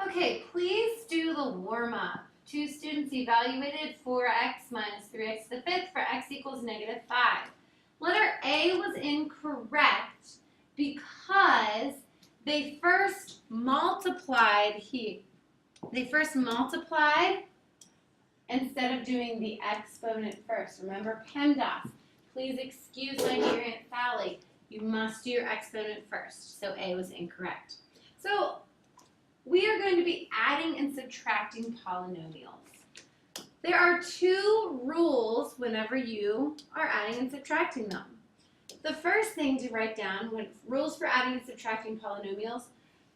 Okay, please do the warm-up. 2 students evaluated 4x minus 3x to the fifth for x equals negative 5. Letter A was incorrect because they first multiplied instead of doing the exponent first. Remember PEMDAS. Please excuse my dear Aunt Sally. You must do your exponent first. So A was incorrect. So we are going to be adding and subtracting polynomials. There are 2 rules whenever you are adding and subtracting them. The first thing to write down, when rules for adding and subtracting polynomials,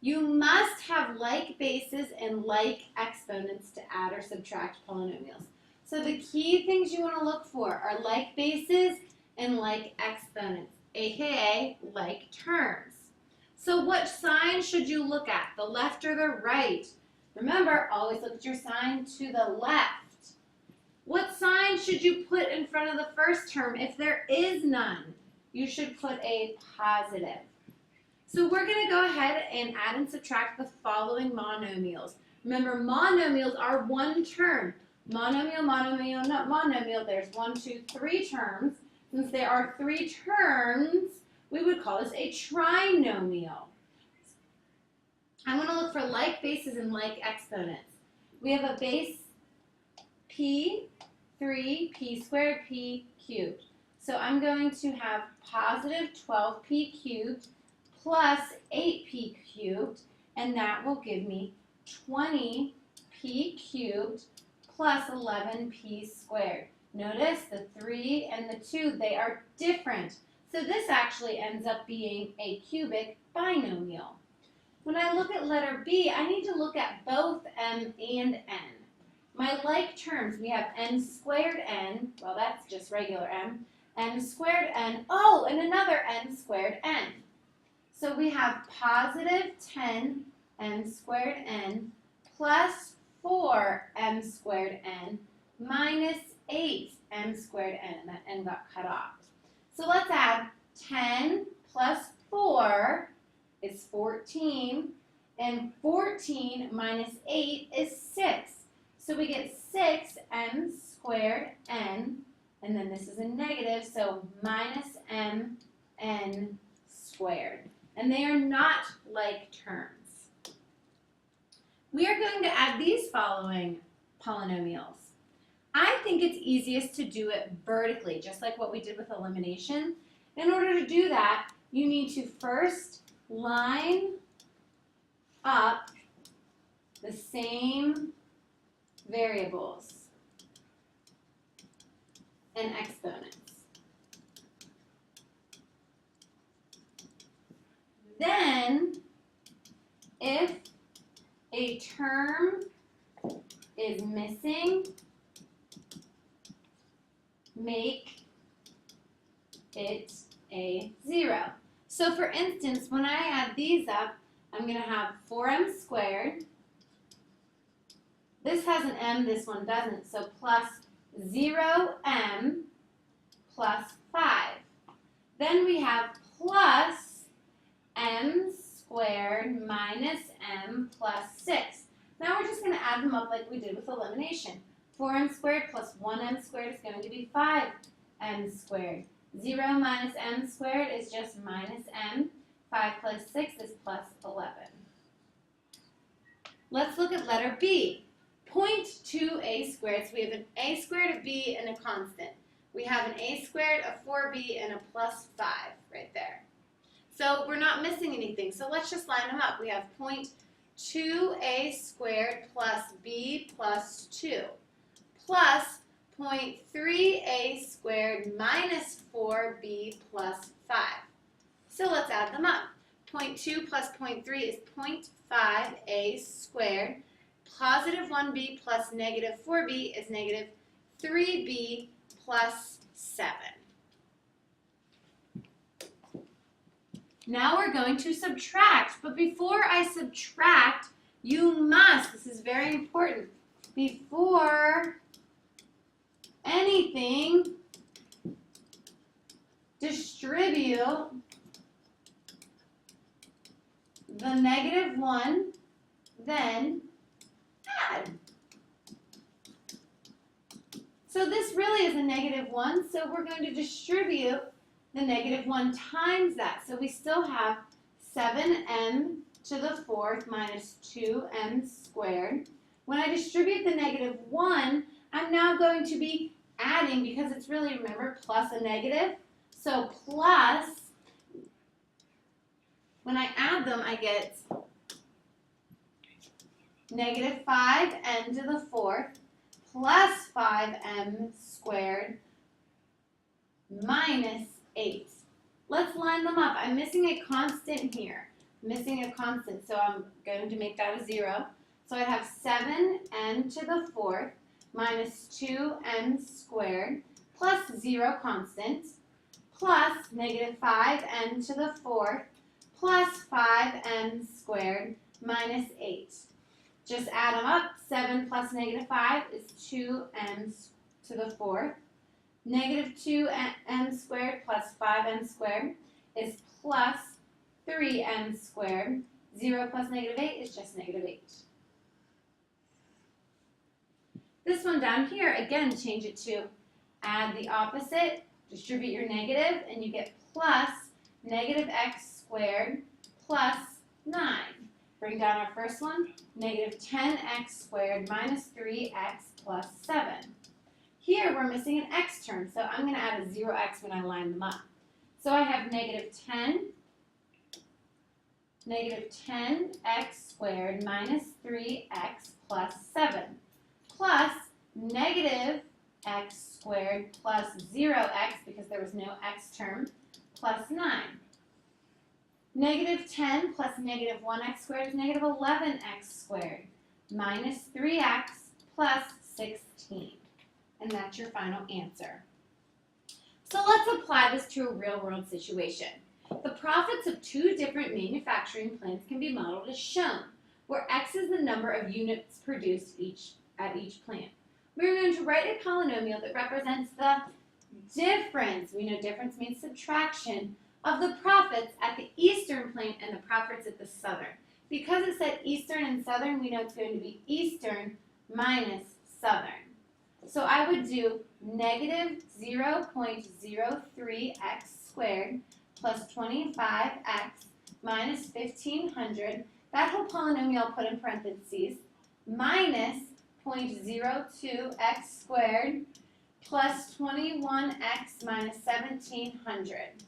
you must have like bases and like exponents to add or subtract polynomials. So the key things you want to look for are like bases and like exponents, aka like terms. So what sign should you look at, the left or the right? Remember, always look at your sign to the left. What sign should you put in front of the first term if there is none? You should put a positive. So we're going to go ahead and add and subtract the following monomials. Remember, monomials are one term. Monomial, monomial, not monomial. There's 1, 2, 3 terms. Since there are 3 terms, we would call this a trinomial. I want to look for like bases and like exponents. We have a base p, 3p squared, p cubed. So I'm going to have positive 12p cubed plus 8p cubed, and that will give me 20p cubed plus 11p squared. Notice the 3 and the 2, they are different. So this actually ends up being a cubic binomial. When I look at letter B, I need to look at both m and n. My like terms, we have n squared n, well that's just regular n squared n, oh, and another n squared n. So we have positive 10 m squared n plus 4 m squared n minus 8 m squared n, and that n got cut off. So let's add 10 plus 4 is 14, and 14 minus 8 is 6. So we get 6m squared n, and then this is a negative, so minus mn squared. And they are not like terms. We are going to add these following polynomials. I think it's easiest to do it vertically, just like what we did with elimination. In order to do that, you need to first line up the same variables and exponents. Then, if a term is missing, make it a 0. So for instance, when I add these up, I'm going to have 4m squared. This has an m, this one doesn't, so plus 0m plus 5. Then we have plus m squared minus m plus 6. Now we're just going to add them up like we did with elimination. 4m squared plus 1m squared is going to be 5m squared. 0 minus m squared is just minus m. 5 plus 6 is plus 11. Let's look at letter B. Point to a squared. So we have an a squared, a b, and a constant. We have an a squared, a 4b, and a plus 5 right there. So we're not missing anything. So let's just line them up. We have point 2a squared plus b plus 2 plus 0.3a squared minus 4b plus 5. So let's add them up. 0.2 plus 0.3 is 0.5a squared. Positive 1b plus negative 4b is negative 3b plus 7. Now we're going to subtract, but before I subtract, you must, this is very important, before anything, distribute the negative 1 then add. So this really is a -1, so we're going to distribute the -1 times that. So we still have 7m to the 4th minus 2m squared. When I distribute the -1, I'm now going to be adding, because it's really, remember, plus a negative. So plus, when I add them, I get -5m to the 4th plus 5m squared minus 8. Let's line them up. I'm missing a constant here. Missing a constant, so I'm going to make that a 0. So I have 7m to the 4th minus 2m squared plus 0 constant plus -5m to the 4th plus 5m squared minus 8. Just add them up. 7 plus -5 is 2m to the 4th. -2m squared plus 5m squared is plus 3m squared. 0 plus -8 is just -8. This one down here, again, change it to add the opposite, distribute your negative, and you get plus -x squared plus 9. Bring down our first one, -10x squared minus 3x plus 7. Here we're missing an x term, so I'm going to add a 0x when I line them up. So I have -10x squared minus 3x plus 7 plus -x squared plus 0x, because there was no x term, plus 9. -10 plus -1x squared is -11x squared minus 3x plus 16. And that's your final answer. So let's apply this to a real-world situation. The profits of two different manufacturing plants can be modeled as shown, where x is the number of units produced at each plant. We're going to write a polynomial that represents the difference. We know difference means subtraction of the profits at the eastern plant and the profits at the southern. Because it said eastern and southern, we know it's going to be eastern minus southern. So I would do -0.03x squared plus 25x minus 1500. That whole polynomial I'll put in parentheses, minus 0.02x squared plus 21x minus 1700.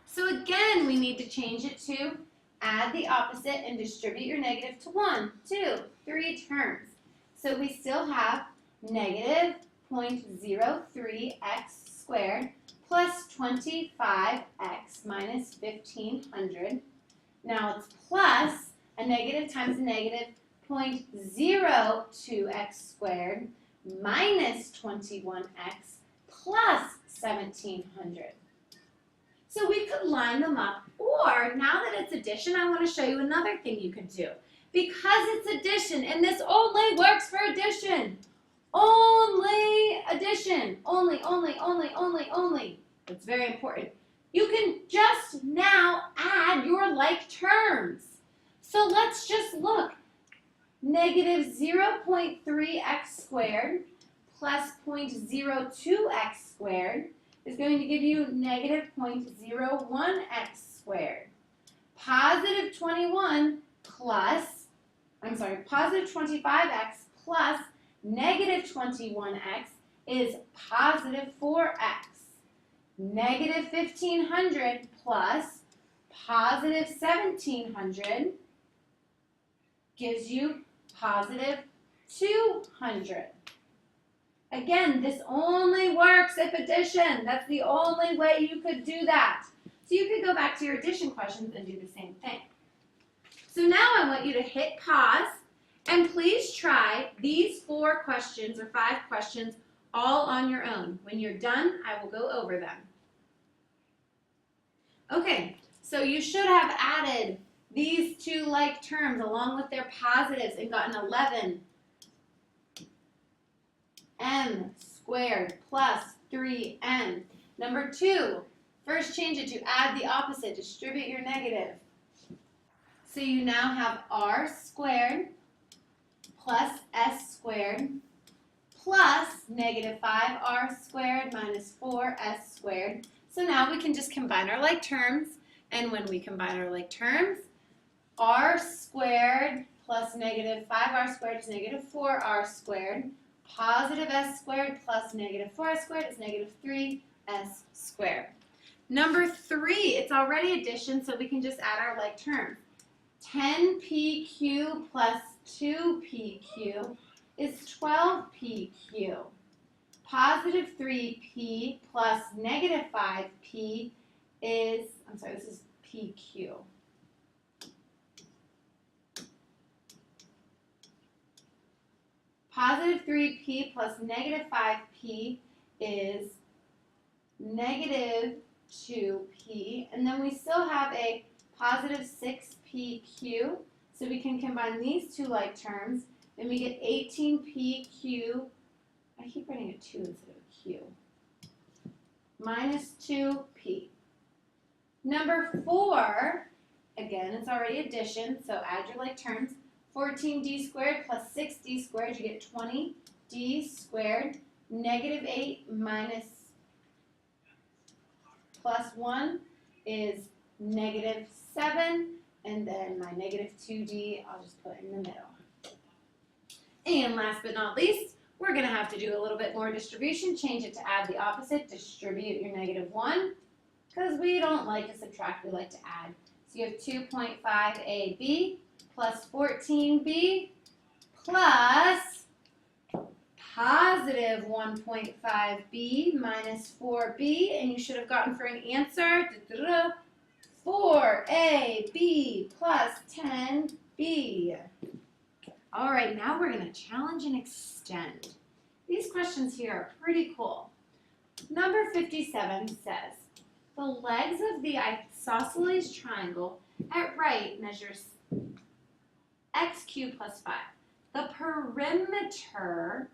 So again, we need to change it to add the opposite and distribute your negative to 1, 2, 3 terms. So we still have -0.03x squared plus 25x minus 1500. Now it's plus a negative times a negative, 0.02x squared minus 21x plus 1700. So we could line them up, or now that it's addition, I want to show you another thing you can do. Because it's addition, and this only works for addition. Only addition. Only. That's very important. You can just now add your like terms. So let's just look. -0.3x squared plus 0.02x squared is going to give you -0.01x squared. Positive 25x plus -21x is positive 4x. Negative 1500 plus positive 1700 gives you positive 200. Again, this only works if addition. That's the only way you could do that. So you could go back to your addition questions and do the same thing. So now I want you to hit pause and please try these 4 questions or 5 questions all on your own. When you're done, I will go over them. Okay, so you should have added these 2 like terms along with their positives and gotten 11m squared plus 3m. Number 2, first change it to add the opposite, distribute your negative. So you now have r squared plus s squared plus negative 5r squared minus 4s squared. So now we can just combine our like terms, and when we combine our like terms, r squared plus negative 5r squared is negative 4r squared. Positive s squared plus negative 4s squared is negative 3s squared. Number 3, it's already addition, so we can just add our like terms. 10pq plus 2pq is 12pq. Positive 3p plus negative 5p is, this is pq. Positive 3p plus negative 5p is negative 2p. And then we still have a positive 6pq. So we can combine these two like terms, and we get 18pq. I keep writing a 2 instead of a q. Minus 2p. Number 4, again, it's already addition, so add your like terms. 14d squared plus 6d squared, you get 20d squared. Negative 8 minus plus 1 is negative 7. And then my negative 2d, I'll just put in the middle. And last but not least, we're going to have to do a little bit more distribution. Change it to add the opposite. Distribute your negative 1. Because we don't like to subtract, we like to add. So you have 2.5ab plus 14b plus positive 1.5b minus 4b. And you should have gotten for an answer 4ab plus 10b. All right, now we're going to challenge and extend. These questions here are pretty cool. Number 57 says, the legs of the isosceles triangle at right measures x cubed plus 5. The perimeter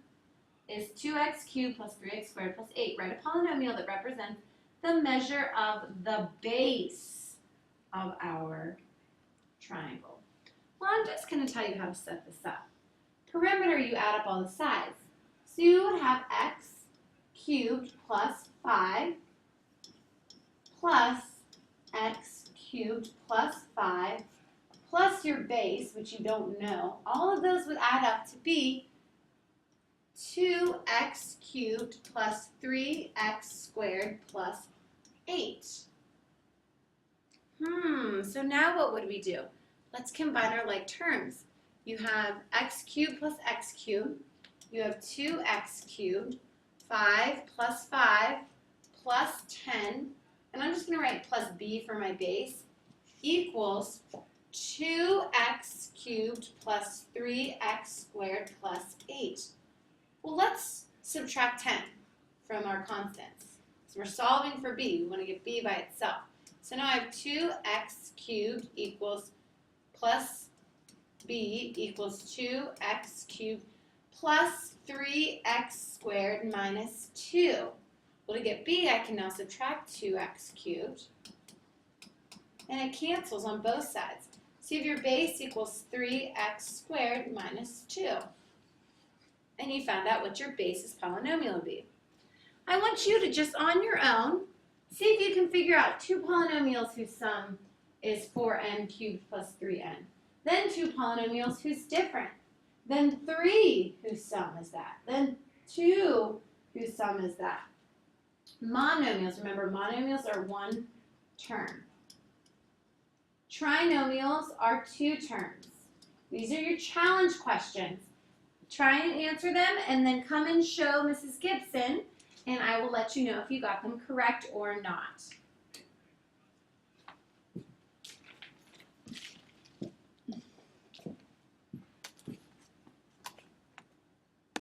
is 2x cubed plus 3x squared plus 8. Write a polynomial that represents the measure of the base of our triangle. Well, I'm just going to tell you how to set this up. Perimeter, you add up all the sides. So you would have x cubed plus 5 plus x cubed plus 5 plus your base, which you don't know. All of those would add up to be 2x cubed plus 3x squared plus 8. So now what would we do? Let's combine our like terms. You have x cubed plus x cubed. You have 2x cubed, 5 plus 5 plus 10, and I'm just going to write plus b for my base, equals 2x cubed plus 3x squared plus 8. Well, let's subtract 10 from our constants. So we're solving for b. We want to get b by itself. So now I have 2x cubed equals plus b equals 2x cubed plus 3x squared minus 2. Well, to get b, I can now subtract 2x cubed. And it cancels on both sides. So you have your base equals 3x squared minus 2. And you found out what your basis polynomial would be. I want you to just on your own, see if you can figure out two polynomials whose sum is 4n cubed plus 3n. Then two polynomials whose different. Then 3 whose sum is that. Then 2 whose sum is that. Monomials, remember monomials are one term. Trinomials are two terms. These are your challenge questions. Try and answer them and then come and show Mrs. Gibson, and I will let you know if you got them correct or not.